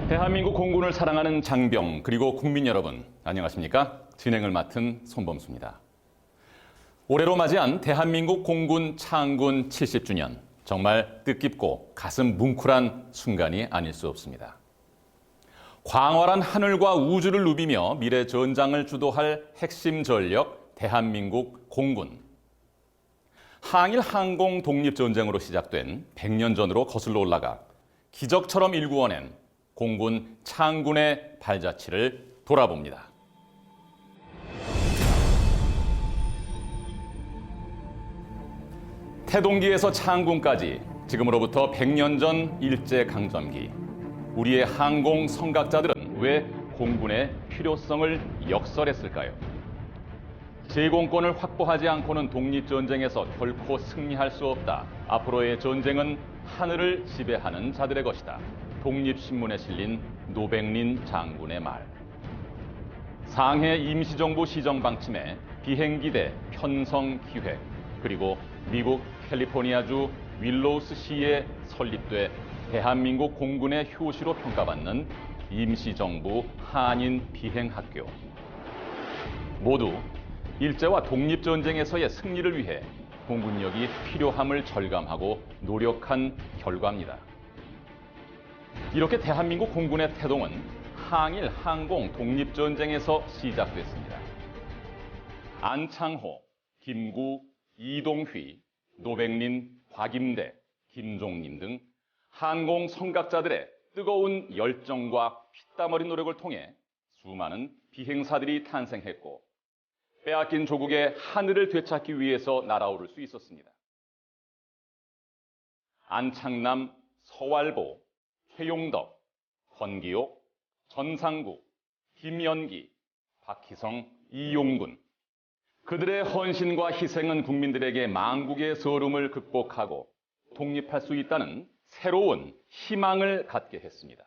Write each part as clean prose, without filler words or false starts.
대한민국 공군을 사랑하는 장병 그리고 국민 여러분, 안녕하십니까? 진행을 맡은 손범수입니다. 올해로 맞이한 대한민국 공군 창군 70주년, 정말 뜻깊고 가슴 뭉클한 순간이 아닐 수 없습니다. 광활한 하늘과 우주를 누비며 미래 전장을 주도할 핵심 전력 대한민국 공군. 항일 항공 독립전쟁으로 시작된 100년 전으로 거슬러 올라가 기적처럼 일구어낸 공군 창군의 발자취를 돌아봅니다. 태동기에서 창군까지 지금으로부터 100년 전 일제강점기, 우리의 항공 선각자들은 왜 공군의 필요성을 역설했을까요? 제공권을 확보하지 않고는 독립전쟁에서 결코 승리할 수 없다. 앞으로의 전쟁은 하늘을 지배하는 자들의 것이다. 독립신문에 실린 노백린 장군의 말. 상해 임시정부 시정방침에 비행기대 편성 기획, 그리고 미국 캘리포니아주 윌로우스시에 설립돼 대한민국 공군의 효시로 평가받는 임시정부 한인 비행학교. 모두 일제와 독립전쟁에서의 승리를 위해 공군력이 필요함을 절감하고 노력한 결과입니다. 이렇게 대한민국 공군의 태동은 항일 항공 독립전쟁에서 시작됐습니다. 안창호, 김구, 이동휘, 노백린, 곽임대, 김종림 등 항공 선각자들의 뜨거운 열정과 피땀 어린 노력을 통해 수많은 비행사들이 탄생했고 빼앗긴 조국의 하늘을 되찾기 위해서 날아오를 수 있었습니다. 안창남, 서왈보, 최용덕, 권기옥, 전상국, 김연기, 박희성, 이용군. 그들의 헌신과 희생은 국민들에게 망국의 서름을 극복하고 독립할 수 있다는 새로운 희망을 갖게 했습니다.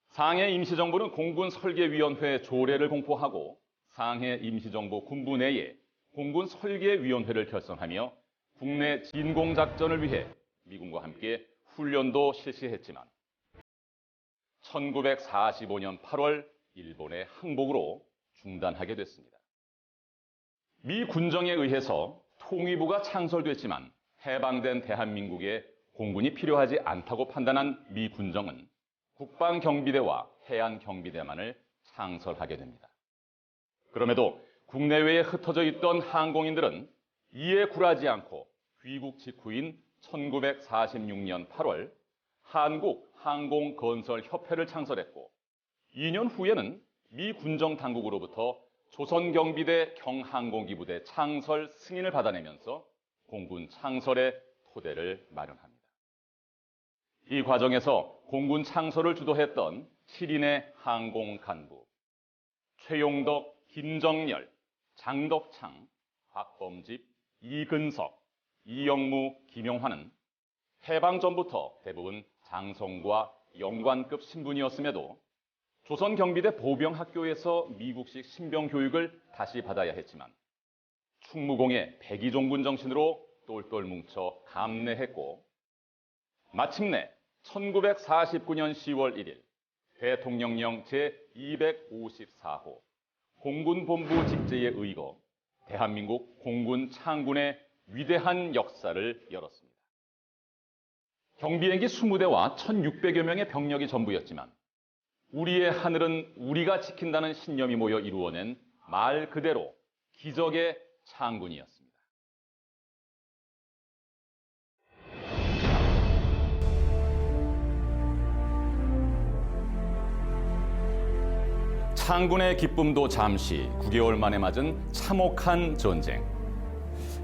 상해 임시정부는 공군 설계위원회 조례를 공포하고 상해 임시정부 군부 내에 공군 설계위원회를 결성하며 국내 진공작전을 위해 미군과 함께 훈련도 실시했지만 1945년 8월 일본의 항복으로 중단하게 됐습니다. 미 군정에 의해서 통위부가 창설됐지만 해방된 대한민국에 공군이 필요하지 않다고 판단한 미 군정은 국방경비대와 해안경비대만을 창설하게 됩니다. 그럼에도 국내외에 흩어져 있던 항공인들은 이에 굴하지 않고 귀국 직후인 1946년 8월 한국항공건설협회를 창설했고 2년 후에는 미 군정 당국으로부터 조선경비대 경항공기부대 창설 승인을 받아내면서 공군 창설의 토대를 마련합니다. 이 과정에서 공군 창설을 주도했던 7인의 항공 간부 최용덕, 김정열, 장덕창, 박범집, 이근석, 이영무, 김용환은 해방 전부터 대부분 장성과 영관급 신분이었음에도 조선경비대 보병학교에서 미국식 신병 교육을 다시 받아야 했지만 충무공의 백의종군 정신으로 똘똘 뭉쳐 감내했고 마침내 1949년 10월 1일 대통령령 제254호 공군본부 직제에 의거 대한민국 공군 창군의 위대한 역사를 열었습니다. 경비행기 20대와 1,600여 명의 병력이 전부였지만 우리의 하늘은 우리가 지킨다는 신념이 모여 이루어낸 말 그대로 기적의 창군이었습니다. 창군의 기쁨도 잠시 9개월 만에 맞은 참혹한 전쟁.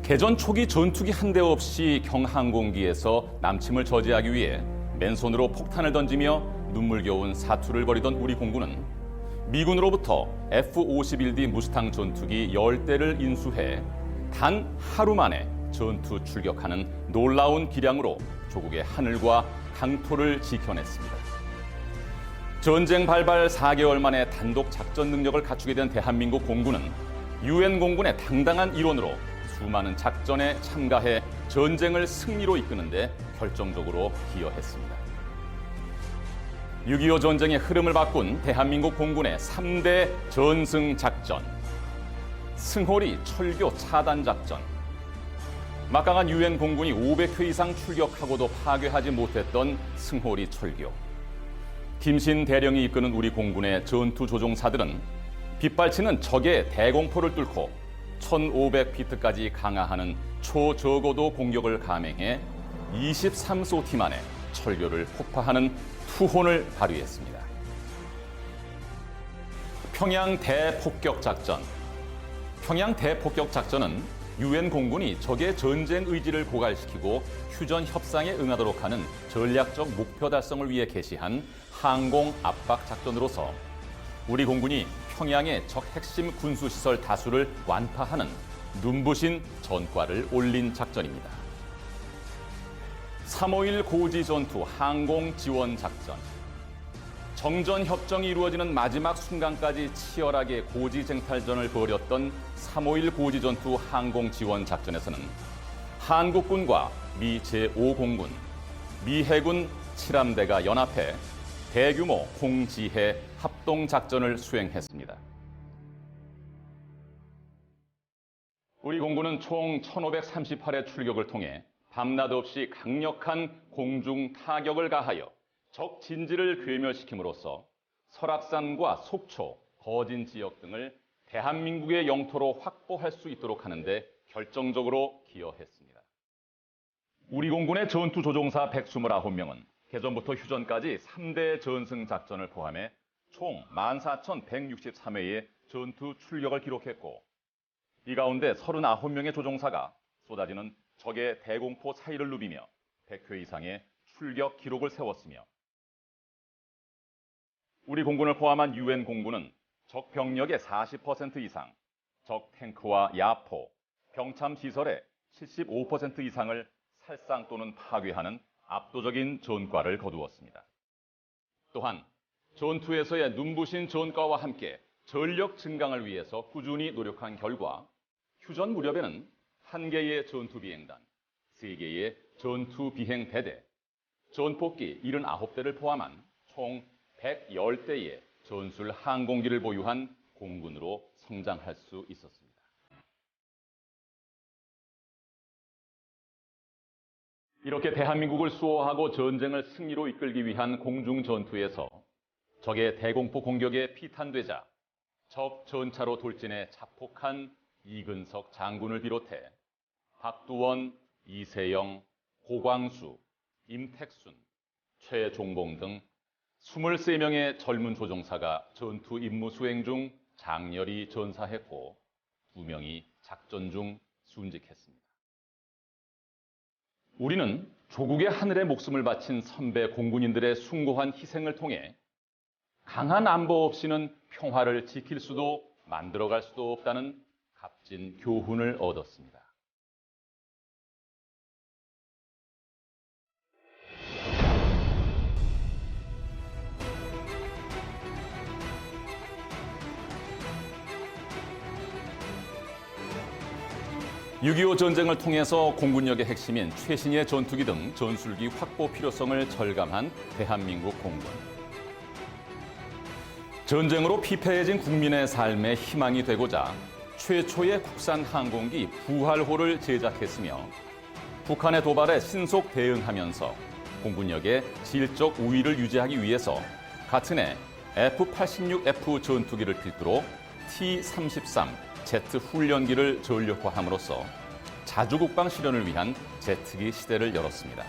개전 초기 전투기 한 대 없이 경항공기에서 남침을 저지하기 위해 맨손으로 폭탄을 던지며 눈물겨운 사투를 벌이던 우리 공군은 미군으로부터 F-51D 무스탕 전투기 10대를 인수해 단 하루 만에 전투 출격하는 놀라운 기량으로 조국의 하늘과 강토를 지켜냈습니다. 전쟁 발발 4개월 만에 단독 작전 능력을 갖추게 된 대한민국 공군은 유엔 공군의 당당한 일원으로 수많은 작전에 참가해 전쟁을 승리로 이끄는 데 결정적으로 기여했습니다. 6.25 전쟁의 흐름을 바꾼 대한민국 공군의 3대 전승 작전. 승호리 철교 차단 작전. 막강한 유엔 공군이 500회 이상 출격하고도 파괴하지 못했던 승호리 철교. 김신 대령이 이끄는 우리 공군의 전투 조종사들은 빗발치는 적의 대공포를 뚫고 1500피트까지 강화하는 초저고도 공격을 감행해 23소티 만에 철교를 폭파하는 투혼을 발휘했습니다. 평양 대폭격 작전. 평양 대폭격 작전은 유엔 공군이 적의 전쟁 의지를 고갈시키고 휴전 협상에 응하도록 하는 전략적 목표 달성을 위해 개시한 항공 압박 작전으로서 우리 공군이 평양의 적 핵심 군수시설 다수를 완파하는 눈부신 전과를 올린 작전입니다. 3.5.1 고지 전투 항공 지원 작전. 정전 협정이 이루어지는 마지막 순간까지 치열하게 고지 쟁탈전을 벌였던 3.5.1 고지 전투 항공 지원 작전에서는 한국군과 미 제5공군, 미 해군 7함대가 연합해 대규모 공지해 합동 작전을 수행했습니다. 우리 공군은 총 1,538회 출격을 통해 밤낮 없이 강력한 공중 타격을 가하여 적 진지를 괴멸시킴으로써 설악산과 속초, 거진 지역 등을 대한민국의 영토로 확보할 수 있도록 하는데 결정적으로 기여했습니다. 우리 공군의 전투 조종사 129명은 개전부터 휴전까지 3대 전승 작전을 포함해 총 14,163회의 전투 출격을 기록했고, 이 가운데 39명의 조종사가 쏟아지는 적의 대공포 사이를 누비며 100회 이상의 출격 기록을 세웠으며, 우리 공군을 포함한 유엔 공군은 적 병력의 40% 이상, 적 탱크와 야포, 병참 시설의 75% 이상을 살상 또는 파괴하는 압도적인 전과를 거두었습니다. 또한 전투에서의 눈부신 전과와 함께 전력 증강을 위해서 꾸준히 노력한 결과 휴전 무렵에는 1개의 전투비행단, 3개의 전투비행대대, 전폭기 79대를 포함한 총 110대의 전술 항공기를 보유한 공군으로 성장할 수 있었습니다. 이렇게 대한민국을 수호하고 전쟁을 승리로 이끌기 위한 공중 전투에서 적의 대공포 공격에 피탄되자 적 전차로 돌진해 자폭한 이근석 장군을 비롯해 박두원, 이세영, 고광수, 임택순, 최종봉 등 23명의 젊은 조종사가 전투 임무 수행 중 장렬히 전사했고 2명이 작전 중 순직했습니다. 우리는 조국의 하늘에 목숨을 바친 선배 공군인들의 숭고한 희생을 통해 강한 안보 없이는 평화를 지킬 수도 만들어갈 수도 없다는 값진 교훈을 얻었습니다. (6.25) 전쟁을 통해서 공군력의 핵심인 최신의 전투기 등 전술기 확보 필요성을 절감한 대한민국 공군. 전쟁으로 피폐해진 국민의 삶에 희망이 되고자 최초의 국산 항공기 부활호를 제작했으며 북한의 도발에 신속 대응하면서 공군력의 질적 우위를 유지하기 위해서 같은 해 F-86F 전투기를 필두로 T-33Z 훈련기를 전력화함으로써 자주국방 실현을 위한 제트기 시대를 열었습니다.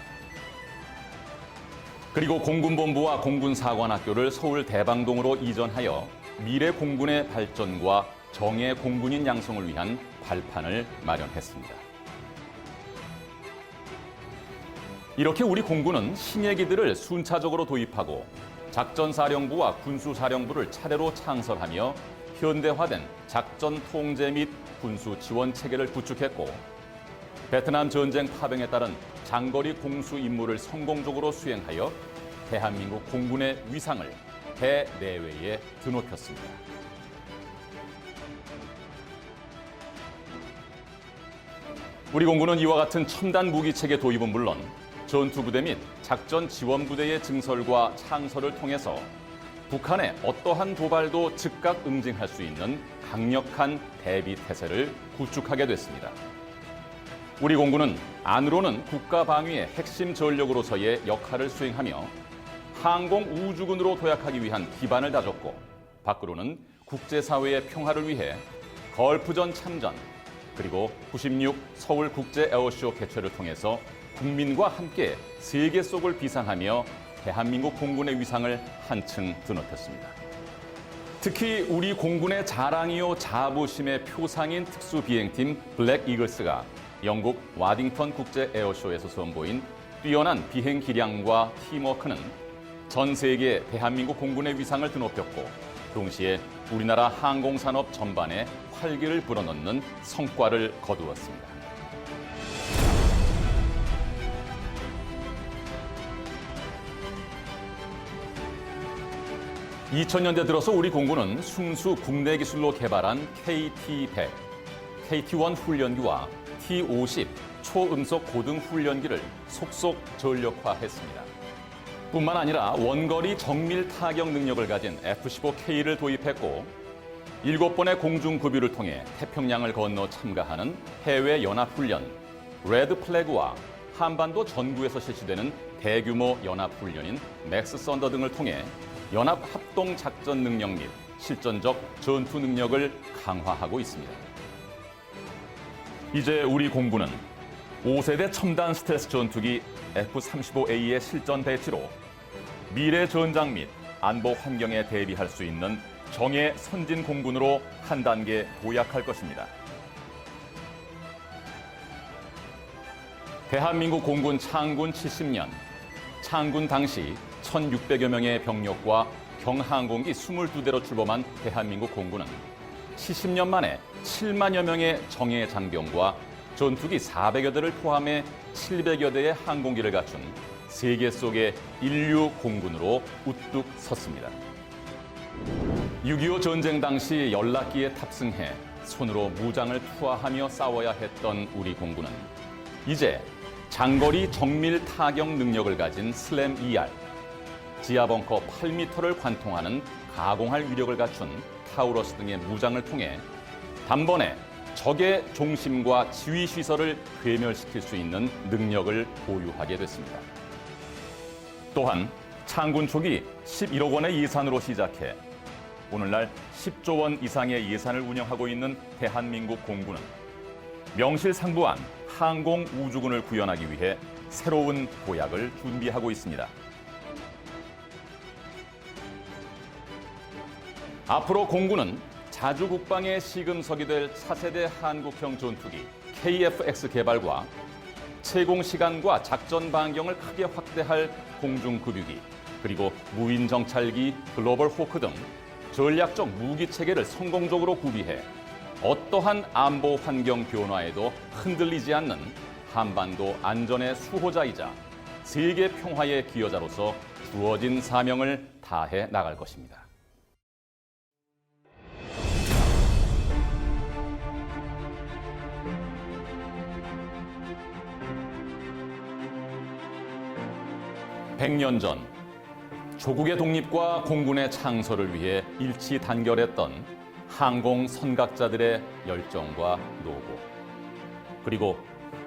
그리고 공군본부와 공군사관학교를 서울 대방동으로 이전하여 미래 공군의 발전과 정예 공군인 양성을 위한 발판을 마련했습니다. 이렇게 우리 공군은 신예기들을 순차적으로 도입하고 작전사령부와 군수사령부를 차례로 창설하며 현대화된 작전 통제 및 군수 지원 체계를 구축했고, 베트남 전쟁 파병에 따른 장거리 공수 임무를 성공적으로 수행하여 대한민국 공군의 위상을 대내외에 드높였습니다. 우리 공군은 이와 같은 첨단 무기 체계 도입은 물론 전투부대 및 작전 지원부대의 증설과 창설을 통해서 북한의 어떠한 도발도 즉각 응징할 수 있는 강력한 대비 태세를 구축하게 됐습니다. 우리 공군은 안으로는 국가 방위의 핵심 전력으로서의 역할을 수행하며 항공 우주군으로 도약하기 위한 기반을 다졌고, 밖으로는 국제사회의 평화를 위해 걸프전 참전, 그리고 96 서울 국제 에어쇼 개최를 통해서 국민과 함께 세계 속을 비상하며 대한민국 공군의 위상을 한층 드높였습니다. 특히 우리 공군의 자랑이요 자부심의 표상인 특수비행팀 블랙 이글스가 영국 와딩턴 국제 에어쇼에서 선보인 뛰어난 비행 기량과 팀워크는 전 세계 대한민국 공군의 위상을 드높였고, 동시에 우리나라 항공산업 전반에 활기를 불어넣는 성과를 거두었습니다. 2000년대 들어서 우리 공군은 순수 국내 기술로 개발한 KT-100, KT-1 훈련기와 T-50 초음속 고등 훈련기를 속속 전력화했습니다. 뿐만 아니라 원거리 정밀 타격 능력을 가진 F-15K를 도입했고, 7번의 공중급유를 통해 태평양을 건너 참가하는 해외 연합훈련, 레드 플래그와 한반도 전구에서 실시되는 대규모 연합훈련인 맥스 썬더 등을 통해 연합 합동 작전 능력 및 실전적 전투 능력을 강화하고 있습니다. 이제 우리 공군은 5세대 첨단 스텔스 전투기 F-35A의 실전 배치로 미래 전장 및 안보 환경에 대비할 수 있는 정예 선진 공군으로 한 단계 도약할 것입니다. 대한민국 공군 창군 70년, 창군 당시 1,600여 명의 병력과 경항공기 22대로 출범한 대한민국 공군은 70년 만에 7만여 명의 정예 장병과 전투기 400여 대를 포함해 700여 대의 항공기를 갖춘 세계 속의 인류 공군으로 우뚝 섰습니다. 6.25 전쟁 당시 연락기에 탑승해 손으로 무장을 투하하며 싸워야 했던 우리 공군은 이제 장거리 정밀 타격 능력을 가진 슬램 ER, 지하벙커 8m를 관통하는 가공할 위력을 갖춘 타우러스 등의 무장을 통해 단번에 적의 중심과 지휘 시설을 괴멸시킬 수 있는 능력을 보유하게 됐습니다. 또한 창군 초기 11억 원의 예산으로 시작해 오늘날 10조 원 이상의 예산을 운영하고 있는 대한민국 공군은 명실상부한 항공 우주군을 구현하기 위해 새로운 도약을 준비하고 있습니다. 앞으로 공군은 자주 국방의 시금석이 될 차세대 한국형 전투기 KF-X 개발과 채공 시간과 작전 반경을 크게 확대할 공중급유기, 그리고 무인 정찰기 글로벌 호크 등 전략적 무기 체계를 성공적으로 구비해 어떠한 안보 환경 변화에도 흔들리지 않는 한반도 안전의 수호자이자 세계 평화의 기여자로서 주어진 사명을 다해 나갈 것입니다. (100년) 전 조국의 독립과 공군의 창설을 위해 일치 단결했던 항공 선각자들의 열정과 노고, 그리고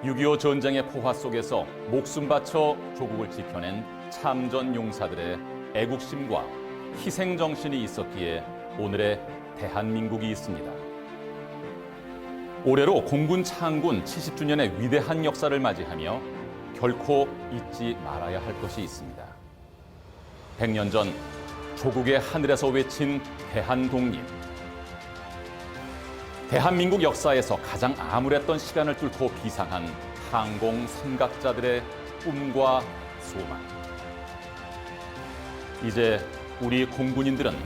6.25 전쟁의 포화 속에서 목숨 바쳐 조국을 지켜낸 참전 용사들의 애국심과 희생정신이 있었기에 오늘의 대한민국이 있습니다. 올해로 공군 창군 70주년의 위대한 역사를 맞이하며 결코 잊지 말아야 할 것이 있습니다. 100년 전 조국의 하늘에서 외친 대한독립. 대한민국 역사에서 가장 암울했던 시간을 뚫고 비상한 항공 선각자들의 꿈과 소망. 이제 우리 공군인들은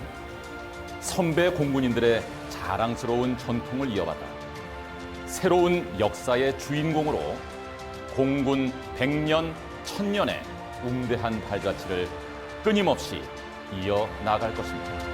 선배 공군인들의 자랑스러운 전통을 이어받아 새로운 역사의 주인공으로 공군 100년, 1000년의 웅대한 발자취를 끊임없이 이어나갈 것입니다.